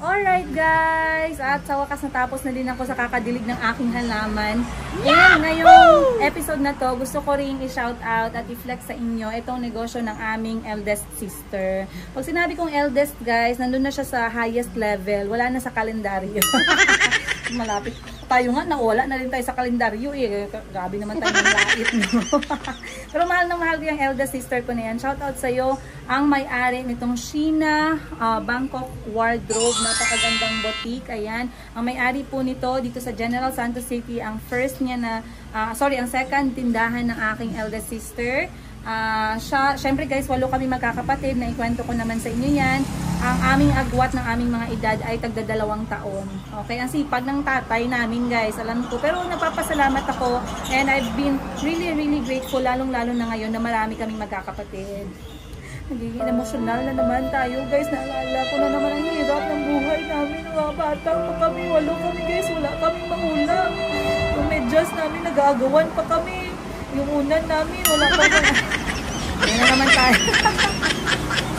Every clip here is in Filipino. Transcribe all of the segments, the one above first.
Alright guys, at sa wakas natapos na din ako sa kakadilig ng aking halaman. And ngayong episode na to, gusto ko rin i-shout out at i-flex sa inyo itong negosyo ng aming eldest sister. Pag sinabi kong eldest guys, nandun na siya sa highest level, wala na sa kalendaryo. Malapit tayo nga, nawala na rin tayo sa kalendaryo eh. Grabe naman tayo ng lait, no? Pero mahal na mahal ko yung eldest sister ko na yan. Shout out sa'yo, ang may-ari nitong Sheena Bangkok Wardrobe. Napakagandang boutique. Ayan. Ang may-ari po nito dito sa General Santos City, ang first niya na, ang second tindahan ng aking eldest sister. Syempre guys, 8 kami magkakapatid, na ikwento ko naman sa inyo yan. Ang aming agwat ng aming mga edad ay tagda 2 taon. Okay, ang sipag ng tatay namin guys, alam ko. Pero napapasalamat ako and I've been really grateful, lalong-lalo na ngayon na marami kaming magkakapatid. Nagiging emosyonal na naman tayo guys. Naalala ko na naman ang hirap ng buhay namin. Mga bata pa kami, 8 kami guys, wala kaming magulang. Yung medyas namin, nag-aagawan pa kami. Yung unan namin, wala pa kami. Yan na naman tayo.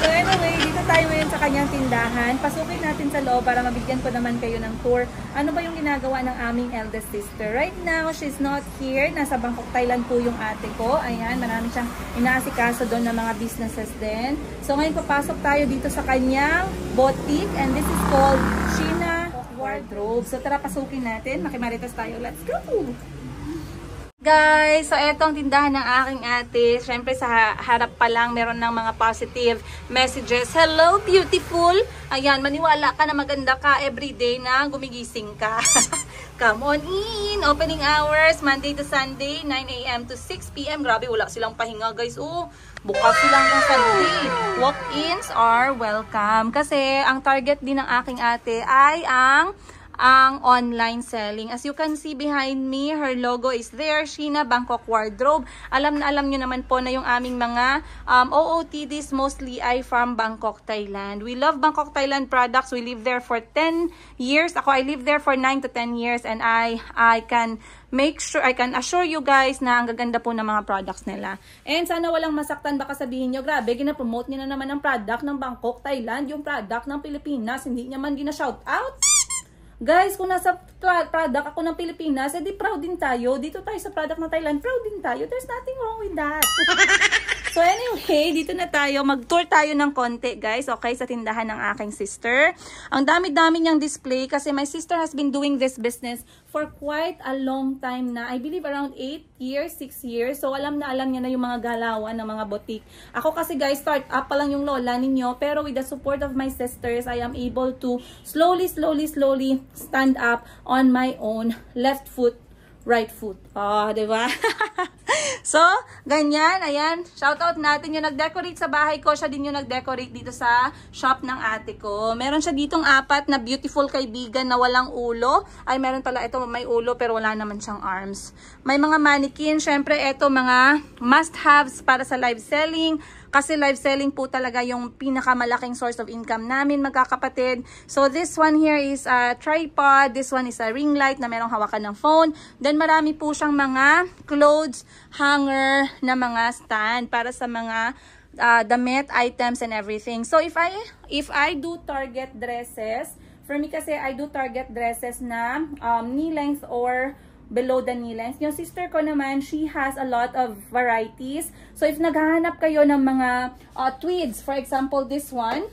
So anyway, dito tayo ngayon sa kanyang tindahan. Pasukin natin sa loob para mabigyan ko naman kayo ng tour. Ano ba yung ginagawa ng aming eldest sister? Right now, she's not here. Nasa Bangkok, Thailand po yung ate ko. Ayan, marami siyang inaasikaso doon ng mga businesses din. So ngayon papasok tayo dito sa kanyang boutique and this is called Sheena Wardrobe. So tara, pasukin natin. Makimaritas tayo. Let's go! Guys, so etong tindahan ng aking ate. Siyempre sa harap pa lang meron ng mga positive messages. Hello, beautiful! Ayan, maniwala ka na maganda ka everyday na gumigising ka. Come on in! Opening hours, Monday to Sunday, 9 AM to 6 PM. Grabe, wala silang pahinga guys. Oh, bukas silang ng Sunday. Walk-ins are welcome. Kasi ang target din ng aking ate ay ang online selling. As you can see behind me, her logo is there, Sheena Bangkok Wardrobe. Alam nyo naman po na yung aming mga OOTDs mostly ay from Bangkok, Thailand. We love Bangkok, Thailand products. We live there for 10 years. Ako, I live there for 9 to 10 years and I can assure you guys na ang gaganda po ng mga products nila. And sana walang masaktan, baka sabihin nyo, grabe, gina-promote nyo na naman ang product ng Bangkok, Thailand, yung product ng Pilipinas, hindi nyo man gina-shout out. Guys, kung nasa product ako ng Pilipinas, edi proud din tayo. Dito tayo sa product ng Thailand, proud din tayo. There's nothing wrong with that. So anyway, dito na tayo. Mag-tour tayo ng konti, guys. Okay, sa tindahan ng aking sister. Ang dami-dami niyang display kasi my sister has been doing this business for quite a long time na. I believe around 8 years, 6 years. So alam niya na yung mga galawan ng mga boutique. Ako kasi guys, start up pa lang yung lola ninyo. Pero with the support of my sisters, I am able to slowly stand up on my own left foot, right foot. Diba? So, ganyan, ayan, shoutout natin yung nag-decorate sa bahay ko. Siya din yung nag-decorate dito sa shop ng ate ko. Meron siya ditong 4 na beautiful kaibigan na walang ulo. Ay, meron pala ito, may ulo pero wala naman siyang arms. May mga mannequin, syempre ito mga must-haves para sa live selling. Kasi live selling po talaga yung pinakamalaking source of income namin, magkakapatid. So this one here is a tripod. This one is a ring light na merong hawakan ng phone. Then marami po siyang mga clothes hanger na mga stand para sa mga damit, items, and everything. So if I do target dresses, for me kasi I do target dresses na knee length or below the knee length. Yung sister ko naman, she has a lot of varieties. So if naghahanap kayo ng mga tweeds, for example, this one.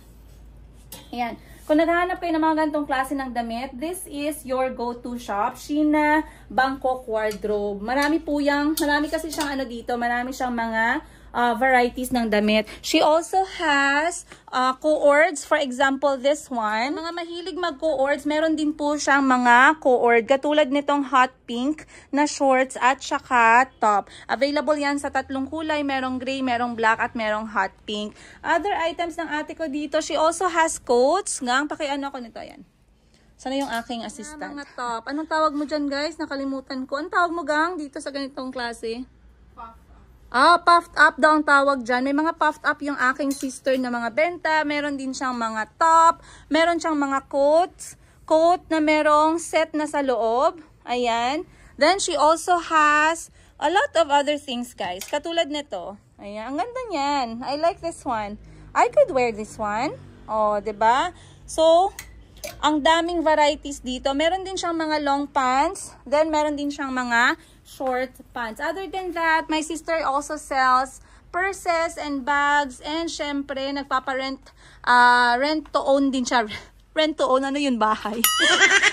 Ayan. Kung naghahanap kayo ng mga ganitong klase ng damit, this is your go-to shop, Sheena Bangkok Wardrobe. Marami kasi siyang dito, marami siyang mga varieties ng damit. She also has co-ords. For example, this one. Mga mahilig mag-co-ords, meron din po siyang mga co-ord. Katulad nitong hot pink na shorts at saka top. Available yan sa 3 kulay. Merong gray, merong black, at merong hot pink. Other items ng ate ko dito, she also has coats. Pakiano ko nito, yan. Sana yung aking assistant. Mga top. Anong tawag mo dyan, guys? Nakalimutan ko. Anong tawag mo, gang, dito sa ganitong klase? Puffed up daw ang tawag dyan. May mga puffed up yung aking sister na mga benta. Meron din siyang mga top. Meron siyang mga coats. Coat na merong set na sa loob. Ayan. Then she also has a lot of other things, guys. Katulad nito. Ayan. Ang ganda niyan. I like this one. I could wear this one. Oh, 'di ba? So, Ang daming varieties dito. Meron din siyang mga long pants. Then, meron din siyang mga short pants. Other than that, my sister also sells purses and bags. And, syempre, nagpaparent, rent to own din siya. Rent to own, ano yun, bahay?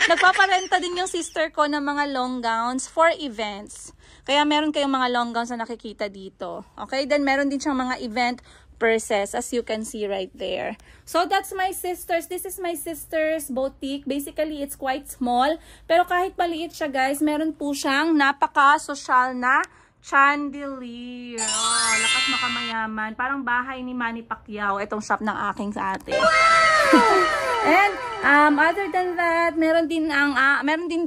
Nagpaparenta din yung sister ko ng mga long gowns for events. Kaya meron kayong mga long gowns na nakikita dito. Okay? Then, meron din siyang mga event purses, as you can see right there. So, that's my sister's. This is my sister's boutique. Basically, it's quite small. Pero kahit maliit siya, guys, meron po siyang napaka-social na chandelier. Oh, lakas makamayaman. Parang bahay ni Manny Pacquiao. Itong shop ng aking sa ate. And, other than that, meron din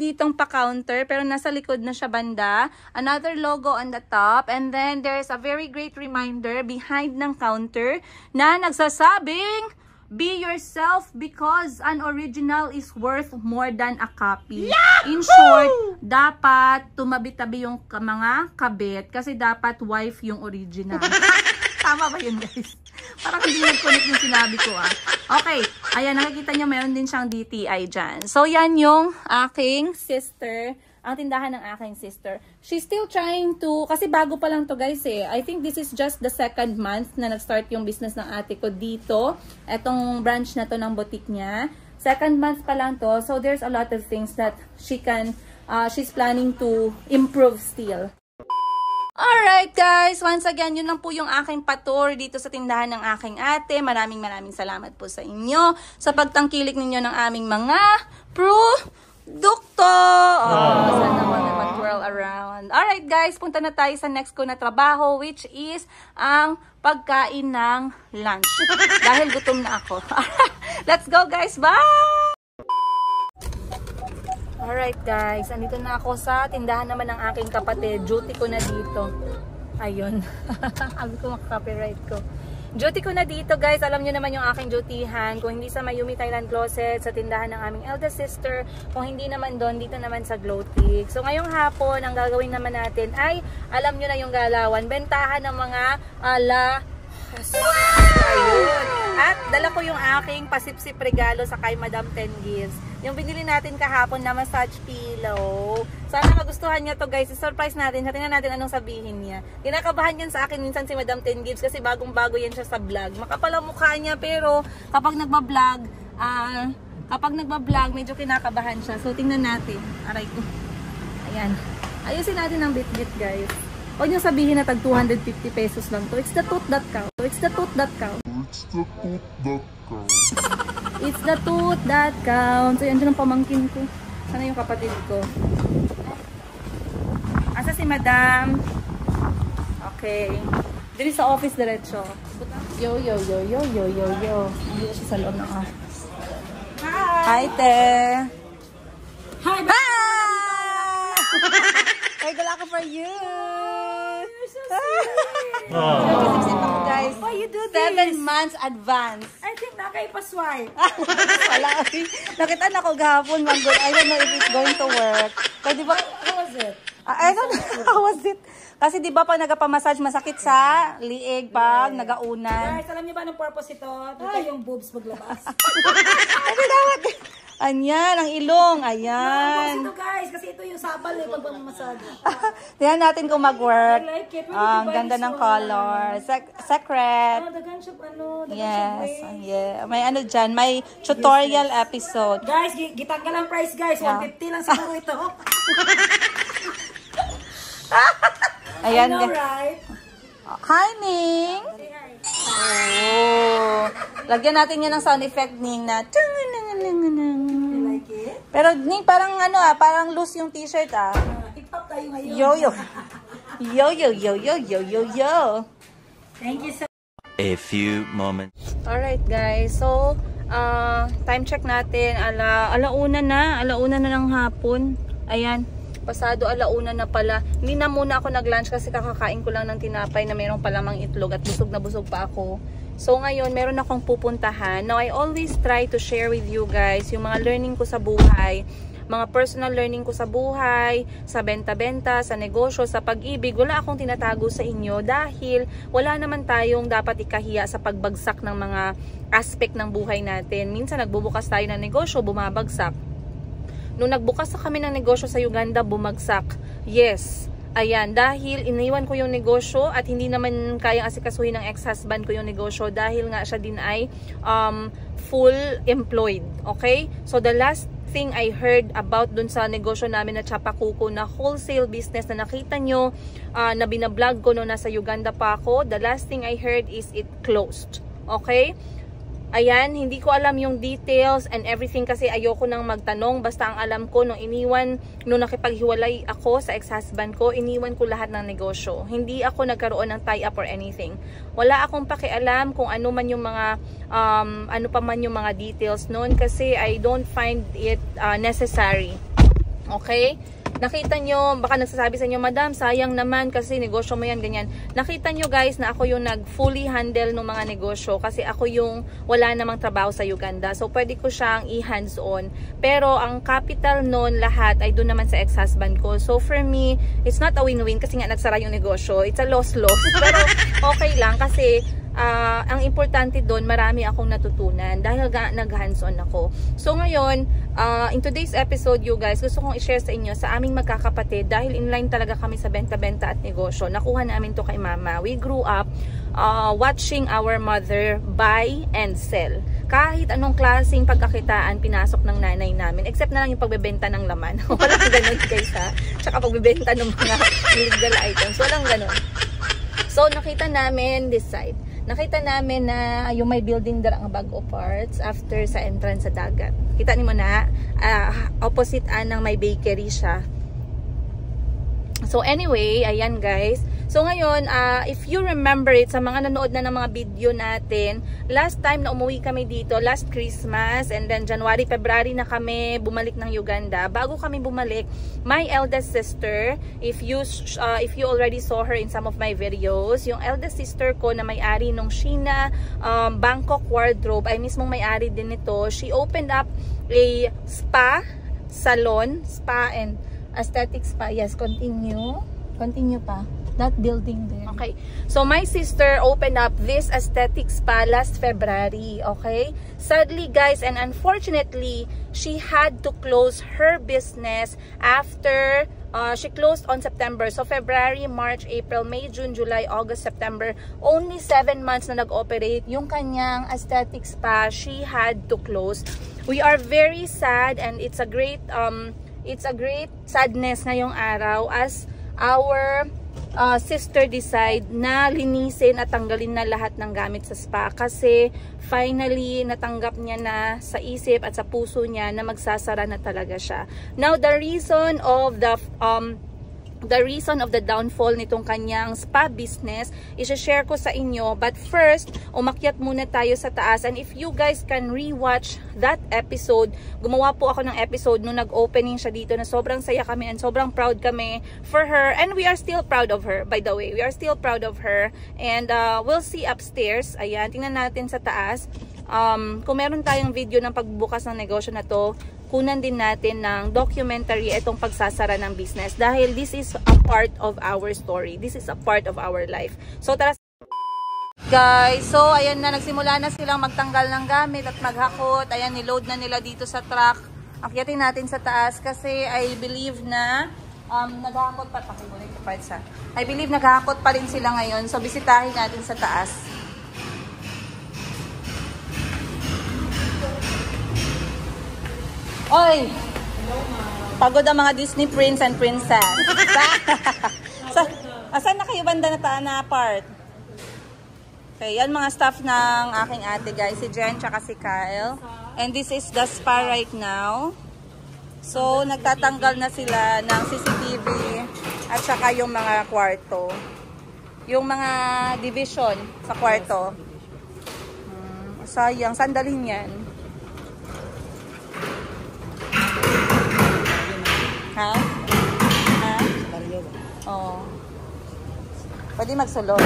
ditong pa-counter, pero nasa likod na siya banda. Another logo on the top. And then, there's a very great reminder behind ng counter na nagsasabing, be yourself because an original is worth more than a copy. Yahoo! In short, dapat tumabi-tabi yung mga kabit kasi dapat wife yung original. Tama ba yun, guys? Parang hindi nag-connect yung sinabi ko, ah. Okay. Ayan, nakikita nyo, meron din siyang DTI dyan. So, yan yung aking sister. Ang tindahan ng aking sister. She's still trying to, kasi bago pa lang to, guys, eh. I think this is just the second month na nag-start yung business ng ate ko dito. Etong branch na to ng boutique niya. Second month pa lang to. So, there's a lot of things that she's planning to improve still. Alright guys, once again, yun lang po yung aking patour dito sa tindahan ng aking ate. Maraming salamat po sa inyo sa pagtangkilik ninyo ng aming mga produkto. Sana mag-twirl around. Alright guys, punta na tayo sa next ko na trabaho, which is ang pagkain ng lunch. Dahil gutom na ako. Let's go guys, bye! Alright guys, andito na ako sa tindahan naman ng aking kapatid. Duty ko na dito. Ayun. Sabi ko makaka-copyright ko. Duty ko na dito guys. Alam nyo naman yung aking dutihan. Kung hindi sa Mayumi Thailand Closet, sa tindahan ng aming eldest sister. Kung hindi naman doon, dito naman sa Glowtic. So ngayong hapon, ang gagawin naman natin ay, alam nyo na yung galawan. Bentahan ng mga ala. Ayun. At dala ko yung aking pasipsip regalo sa kay Madam 10 Gives. Yung binili natin kahapon na massage pillow. Sana magustuhan niya to guys. I-surprise natin. Tingnan natin anong sabihin niya. Kinakabahan yan sa akin minsan si Madam 10 Gives kasi bagong-bago yan siya sa vlog. Makapal ang mukha niya pero kapag nagba-vlog, medyo kinakabahan siya. So tingnan natin. Aray ko. Ayan. Ayusin natin ang bit-bit guys. Huwag niyo sabihin na tag 250 pesos lang to. It's the tooth that counts. It's the tooth that counts. It's the tooth that counts. It's the tooth that counts. Ayan dyan ang pamangkin ko. Sana yung kapatid ko. Asa si Madam? Okay. Dili sa office diretso. Yo. Hindi siya sa loob ng office. Hi, te. Hi, Hi! Ay, gala ko for you. You're so sweet. Sip ako, guys. Why you do this? 7 months advance. I think nakaipaswipe. Wala. Nakita na ko gahapon, Manggol. I don't know if it's going to work. Kaya di ba? How was it? I don't know. How was it? Kasi di ba pag nagpa-massage, masakit sa liig pag nagaunan. Guys, alam niyo ba anong purpose ito? Dito yung boobs maglabas. Ano dapat? Anyan, ang ilong. Ayan. Ito guys, kasi ito yung sabal eh pag mamasage. Tingnan natin kung mag-work. I like it. Ang ganda ng color. Secret. Dagan siya Yes. Yeah. May ano dyan. May tutorial episode. Guys, gitanggal ang price guys. 150 lang siguro ito. Ayan. I know, right? Hi, Ning. Oh. Lagyan natin yan ng sound effect, Ning, na You like it? pero Ning, parang ano parang loose yung t-shirt Hip-hop tayo ngayon. Yo. Thank you so A few moments. Alright guys, so time check natin, alauna na ng hapon. Ayan, pasado alauna na pala. Hindi na muna ako nag-lunch kasi kakakain ko lang ng tinapay na mayroong palamang itlog at busog na busog pa ako. So ngayon, meron akong pupuntahan. Now, I always try to share with you guys yung mga learning ko sa buhay, mga personal learning ko sa buhay, sa benta-benta, sa negosyo, sa pag-ibig. Wala akong tinatago sa inyo dahil wala naman tayong dapat ikahiya sa pagbagsak ng mga aspect ng buhay natin. Minsan nagbubukas tayo ng negosyo, bumabagsak. Nung nagbukas kami ng negosyo sa Uganda, bumagsak. Yes. Ayan, dahil iniwan ko yung negosyo at hindi naman kayang asikasuhin ng ex-husband ko yung negosyo dahil nga siya din ay full employed. Okay? So the last thing I heard about dun sa negosyo namin na Chapakuko na wholesale business na nakita nyo na binablog ko nung nasa Uganda pa ako, the last thing I heard is it closed. Okay? Ayan, hindi ko alam yung details and everything kasi ayoko nang magtanong. Basta ang alam ko, nung nakipaghiwalay ako sa ex-husband ko, iniwan ko lahat ng negosyo. Hindi ako nagkaroon ng tie-up or anything. Wala akong pakialam kung ano man yung mga, ano pa man yung mga details noon kasi I don't find it necessary. Okay? Nakita nyo, baka nagsasabi sa inyo, Madam, sayang naman kasi negosyo mo yan, ganyan. Nakita nyo guys na ako yung nag-fully handle ng mga negosyo kasi ako yung wala namang trabaho sa Uganda. So, pwede ko siyang i-hands-on. Pero, ang capital noon lahat ay doon naman sa ex-husband ko. So, for me, it's not a win-win kasi nga nagsara yung negosyo. It's a loss-loss. Pero, okay lang kasi ang importante doon, marami akong natutunan dahil nag-hands-on ako. So ngayon, in today's episode, you guys, gusto kong i-share sa inyo sa aming magkakapatid dahil inline talaga kami sa benta-benta at negosyo. Nakuha namin to kay mama. We grew up watching our mother buy and sell. Kahit anong klaseng pagkakitaan pinasok ng nanay namin, except na lang yung pagbebenta ng laman. Walang ganun guys ha. Tsaka pagbebenta ng mga illegal items. Walang ganun. So nakita namin this side. Nakita namin na yung may building there ang bago parts after sa entrance sa dagat. Kita niyo na, opposite ng may bakery siya. So anyway, ayan guys. So ngayon, if you remember it, sa mga nanood na ng mga video natin, last time na umuwi kami dito, last Christmas, and then January, February na kami bumalik ng Uganda. Bago kami bumalik, my eldest sister, if you already saw her in some of my videos, yung eldest sister ko na may-ari nung Sheena Bangkok Wardrobe, ay mismong may-ari din nito. She opened up a spa salon, spa and aesthetic spa. Yes, continue pa. That building there. Okay. So my sister opened up this aesthetic spa last February. Okay. Sadly guys, and unfortunately, she had to close her business after she closed on September. So February, March, April, May, June, July, August, September. Only 7 months na nag-operate yung kanyang aesthetic spa. She had to close. We are very sad and it's a great sadness ngayong araw as our sister decide na linisin at tanggalin na lahat ng gamit sa spa kasi finally natanggap niya na sa isip at sa puso niya na magsasara na talaga siya. Now the reason of the downfall nitong kanyang spa business, i-share ko sa inyo. But first, umakyat muna tayo sa taas. And if you guys can rewatch that episode, gumawa po ako ng episode nung nag-opening siya dito na sobrang saya kami and sobrang proud kami for her. And we are still proud of her, by the way. We are still proud of her. And we'll see upstairs. Ayan, tingnan natin sa taas. Kung meron tayong video ng pagbubukas ng negosyo na to, kunan din natin ng documentary itong pagsasara ng business dahil this is a part of our story. This is a part of our life. So tara guys, so ayan na, nagsimula na silang magtanggal ng gamit at maghakot. Ayan, niload na nila dito sa truck. Akyatin natin sa taas kasi I believe na naghahakot pa. I believe naghahakot pa rin sila ngayon. So bisitahin natin sa taas. Oy! Pagod ang mga Disney prince and princess. Asan na kayo banda na part? Okay, yan mga staff ng aking ate guys. Si Jen tsaka si Kyle. And this is the spa right now. So, nagtatanggal na sila ng CCTV at saka yung mga kwarto. Yung mga division sa kwarto. Sayang, sandalin yan. Ha? Ha? Oo. Pwede magsulod.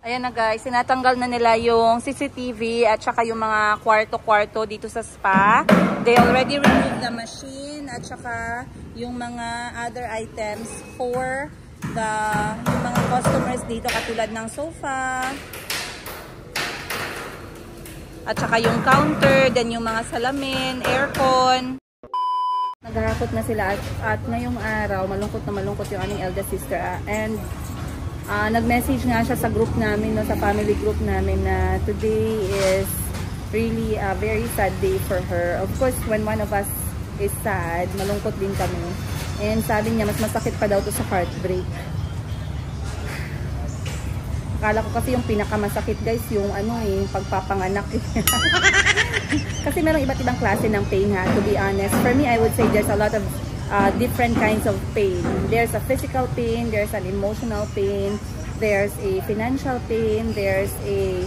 Ayan na guys, sinatanggal na nila yung CCTV at saka yung mga kwarto-kwarto dito sa spa. They already removed the machine at saka yung mga other items for yung mga customers dito, katulad ng sofa at saka yung counter, then yung mga salamin, aircon. Naghahakot na sila at ngayong araw, malungkot na malungkot yung aming eldest sister. And nag-message nga siya sa group namin, no, sa family group namin, na today is really a very sad day for her. Of course, when one of us is sad, malungkot din kami. And sabi niya, mas masakit pa daw to sa heartbreak. Akala ko kasi yung pinakamasakit guys, yung pagpapanganak. Kasi merong iba't ibang klase ng pain, ha, to be honest. For me, I would say there's a lot of different kinds of pain. There's a physical pain, there's an emotional pain, there's a financial pain, there's a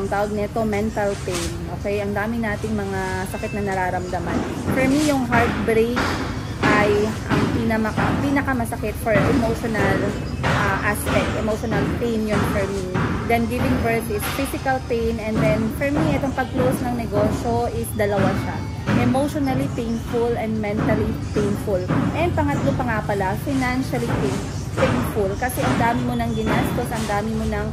tawag nito, mental pain. Okay, ang dami nating mga sakit na nararamdaman. For me, yung heartbreak ay ang pinakamasakit for emotional aspect, emotional pain yun for me. Then giving birth is physical pain, and then for me, itong pag-close ng negosyo is dalawa siya. Emotionally painful and mentally painful. And pangatlo pa nga pala, financially painful. Kasi ang dami mo nang ginastos, ang dami mo nang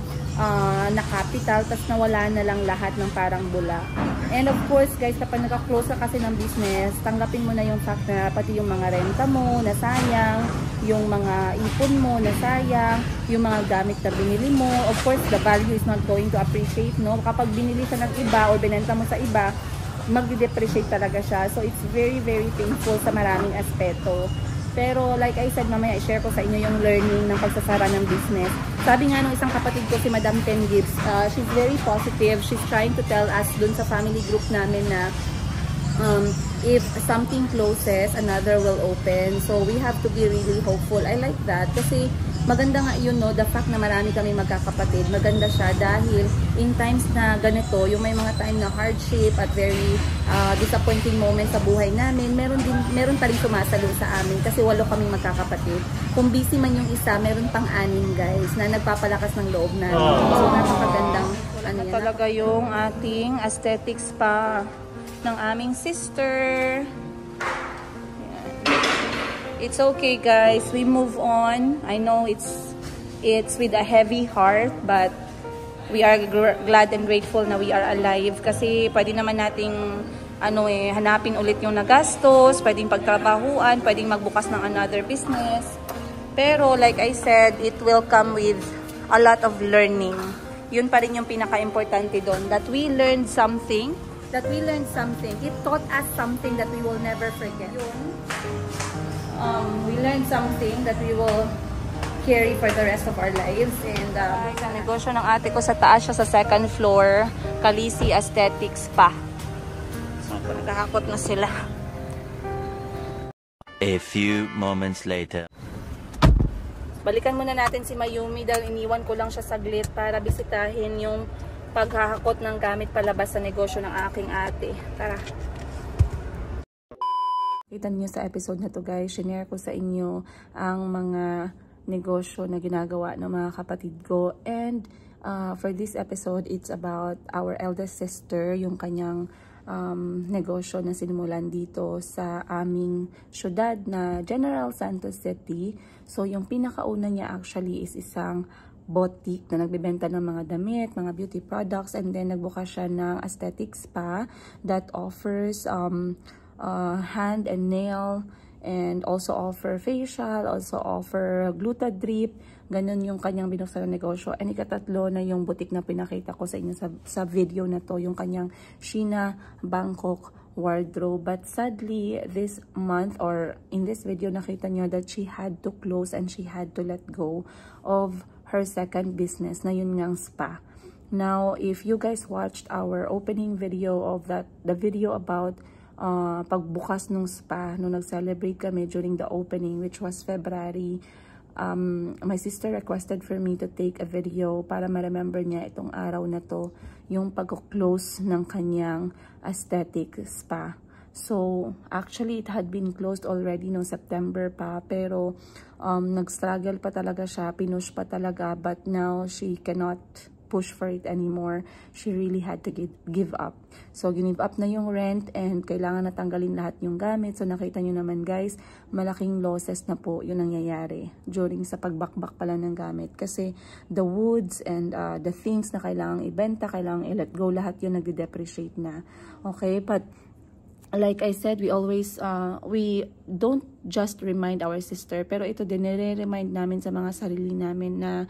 na-capital, tapos nawala na lang lahat ng parang bula. And of course guys, kapag naka-close ka kasi ng business, tanggapin mo na yung fact na pati yung mga renta mo na sayang, yung mga ipon mo na sayang, yung mga gamit na binili mo. Of course, the value is not going to appreciate, no? Kapag binili sa ng iba o binenta mo sa iba, mag-depreciate talaga siya. So it's very, very painful sa maraming aspeto. Pero like I said, mamaya i-share ko sa inyo yung learning ng pagsasara ng business. Sabi nga nung isang kapatid ko, si Madam Ten Gibbs, she's very positive. She's trying to tell us dun sa family group namin na if something closes, another will open. So we have to be really hopeful. I like that kasi maganda nga yun, no, the fact na marami kami magkakapatid. Maganda siya dahil in times na ganito, yung may mga time na hardship at very disappointing moments sa buhay namin, meron pa rin sumasalo sa amin kasi 8 kaming magkakapatid. Kung busy man yung isa, meron pang 6 guys na nagpapalakas ng loob namin. So napakagandang talaga yung ating aesthetics spa ng aming sister. It's okay guys, we move on. I know it's with a heavy heart, but we are glad and grateful na we are alive kasi pwede naman nating hanapin ulit yung nagastos, pwedeng pagtrabahuan, pwedeng magbukas ng another business. Pero like I said, it will come with a lot of learning. Yun pa rin yung pinaka-importante doon, that we learned something. It taught us something that we will never forget. We learned something that we will carry for the rest of our lives. And ang negosyo ng ate ko sa taas siya sa 2nd floor, Kalisi Aesthetics Spa. So naghahakot na sila. A few moments later. Balikan muna natin si Mayumi dahil iniwan ko lang siya saglit para bisitahin yung paghahakot ng gamit palabas sa negosyo ng aking ate. Tara. Kita niyo sa episode na to guys, shinare ko sa inyo ang mga negosyo na ginagawa ng mga kapatid ko. And for this episode, it's about our eldest sister, yung kanyang negosyo na sinimulan dito sa aming syudad na General Santos City. So yung pinakauna niya actually is isang boutique na nagbebenta ng mga damit, mga beauty products, and then nagbuka siya ng aesthetic spa that offers hand and nail, and also offer facial, also offer gluta drip. Ganun yung kanyang binuksan na negosyo. And ikatatlo na yung boutique na pinakita ko sa inyo sa video na to, yung kanyang Sheena Bangkok wardrobe. But sadly, this month or in this video, nakita nyo that she had to close and she had to let go of her 2nd business na yun ngang spa. Now, if you guys watched our opening video of the video about pagbukas ng spa, nung nag-celebrate kami during the opening, which was February, my sister requested for me to take a video para ma-remember niya itong araw na to, yung pag-close ng kanyang aesthetic spa. So, actually, it had been closed already no September pa. Pero, nag-struggle pa talaga siya. Pinush pa talaga. But now, she cannot push for it anymore. She really had to give up. So, give up na yung rent and kailangan natanggalin lahat yung gamit. So, nakita nyo naman guys, malaking losses na po yung nangyayari during sa pagbakbak pala ng gamit. Kasi the woods and the things na kailangang ibenta, kailangang i-let go, lahat yun nagde-depreciate na. Okay, but like I said, we always, we don't just remind our sister, pero ito din, nire-remind namin sa mga sarili namin na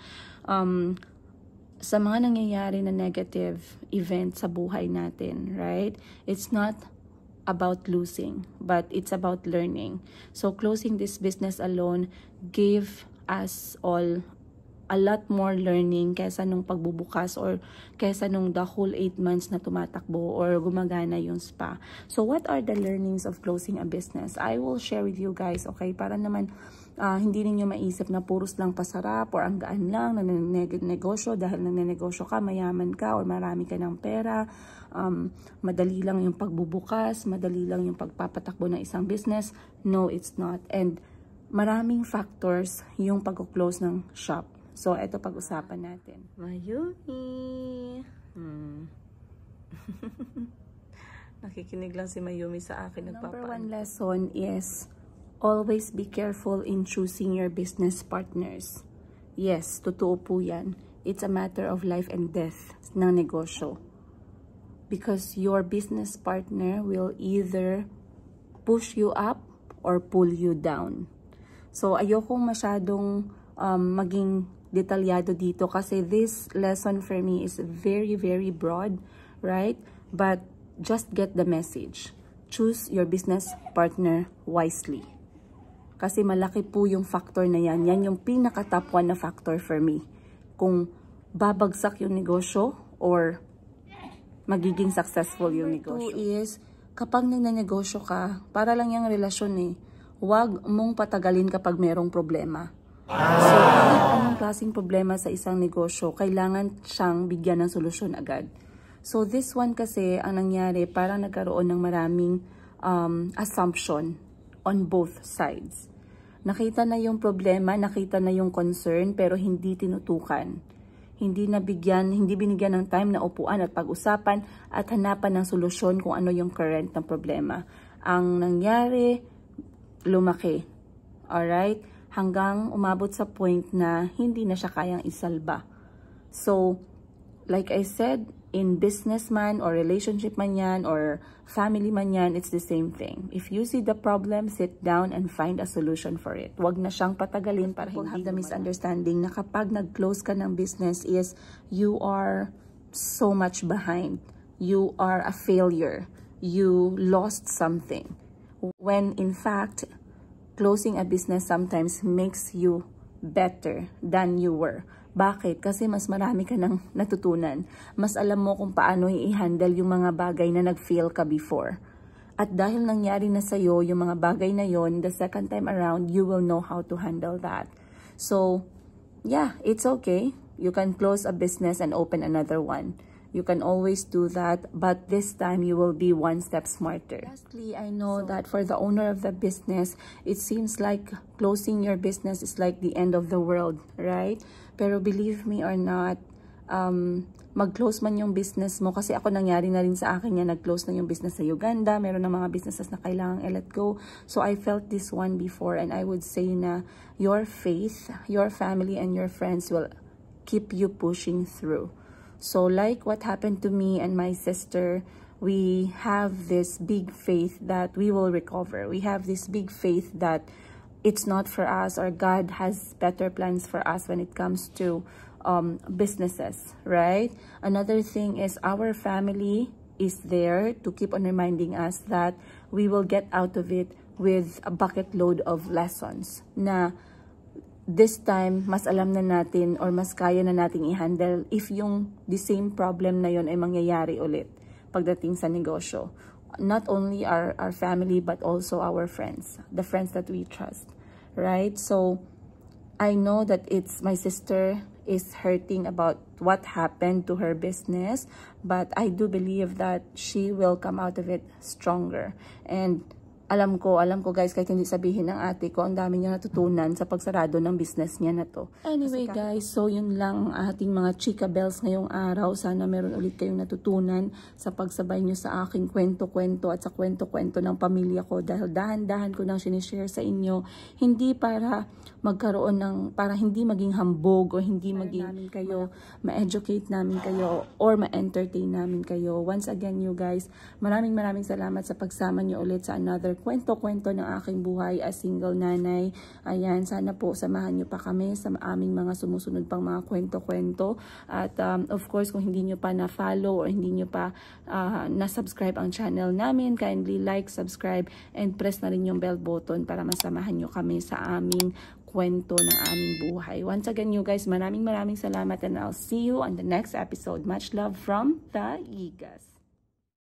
sa mga nangyayari na negative event sa buhay natin, right? It's not about losing, but it's about learning. So closing this business alone gave us all a lot more learning kaysa nung pagbubukas or kaysa nung the whole 8 months na tumatakbo or gumagana yung spa. So what are the learnings of closing a business? I will share with you guys, okay? Para naman hindi ninyo maisip na puros lang pasarap or ang gaan lang na negosyo dahil nagnenegosyo ka, mayaman ka or marami ka ng pera. Madali lang yung pagbubukas, madali lang yung pagpapatakbo ng isang business. No, it's not. And maraming factors yung pag-close ng shop. So, ito pag-usapan natin. Mayumi! Nakikinig lang si Mayumi sa akin. Number 1 lesson is always be careful in choosing your business partners. Yes, totoo po yan. It's a matter of life and death ng negosyo. Because your business partner will either push you up or pull you down. So, ayokong masyadong maging detalyado dito kasi this lesson for me is very, very broad, right? But just get the message. Choose your business partner wisely. Kasi malaki po yung factor na yan. Yan yung pinaka-top 1 na factor for me. Kung babagsak yung negosyo or magiging successful yung negosyo. Number 2 is, kapag nagnenegosyo ka, para lang yung relasyon eh, huwag mong patagalin kapag merong problema. So, anong klaseng problema sa isang negosyo, kailangan siyang bigyan ng solusyon agad. So, this one kasi, ang nangyari, parang nagkaroon ng maraming assumption on both sides. Nakita na yung problema, nakita na yung concern, pero hindi tinutukan. Hindi binigyan ng time na upuan at pag-usapan at hanapan ng solusyon kung ano yung current ng problema. Ang nangyari, lumaki. Alright? Hanggang umabot sa point na hindi na siya kayang isalba. So, like I said, in business man or relationship man yan or family man yan, it's the same thing. If you see the problem, sit down and find a solution for it. Huwag na siyang patagalin para hindi have the misunderstanding na kapag nag-close ka ng business is you are so much behind. You are a failure. You lost something. When in fact, closing a business sometimes makes you better than you were. Bakit? Kasi mas marami ka nang natutunan. Mas alam mo kung paano i-handle yung mga bagay na nag-fail ka before. At dahil nangyari na sa'yo yung mga bagay na yon, the second time around, you will know how to handle that. So, yeah, it's okay. You can close a business and open another one. You can always do that, but this time you will be 1 step smarter. Lastly, I know that for the owner of the business, it seems like closing your business is like the end of the world, right? Pero believe me or not, mag-close man yung business mo, kasi ako nangyari na rin sa akin yan, nag-close na yung business sa Uganda, meron na mga businesses na kailangang i-let go. So I felt this one before, and I would say na your faith, your family, and your friends will keep you pushing through. So like what happened to me and my sister, we have this big faith that we will recover. We have this big faith that it's not for us, or God has better plans for us when it comes to businesses, right? Another thing is our family is there to keep on reminding us that we will get out of it with a bucket load of lessons na this time, mas alam na natin or mas kaya na nating i-handle if yung the same problem na yon ay mangyayari ulit pagdating sa negosyo. Not only our family but also our friends, the friends that we trust, right? So, I know that it's my sister is hurting about what happened to her business, but I do believe that she will come out of it stronger. And alam ko guys, kahit hindi sabihin ng ate ko, ang dami niya natutunan sa pagsarado ng business niya na to. Anyway guys, so yun lang ang ating mga chika bells ngayong araw. Sana meron ulit kayong natutunan sa pagsabay nyo sa aking kwento-kwento at sa kwento-kwento ng pamilya ko, dahil dahan-dahan ko nang sinishare sa inyo, hindi para magkaroon ng, para hindi maging hambog o hindi maging namin kayo, ma-educate namin kayo or ma-entertain namin kayo. Once again you guys, maraming salamat sa pagsama nyo ulit sa another kwento-kwento ng aking buhay as single nanay. Ayan, sana po samahan nyo pa kami sa aming mga sumusunod pang mga kwento-kwento. At of course, kung hindi nyo pa na-follow or hindi nyo pa na-subscribe ang channel namin, kindly like, subscribe, and press na rin yung bell button para masamahan nyo kami sa aming kwento ng aming buhay. Once again, you guys, maraming salamat, and I'll see you on the next episode. Much love from the Igas.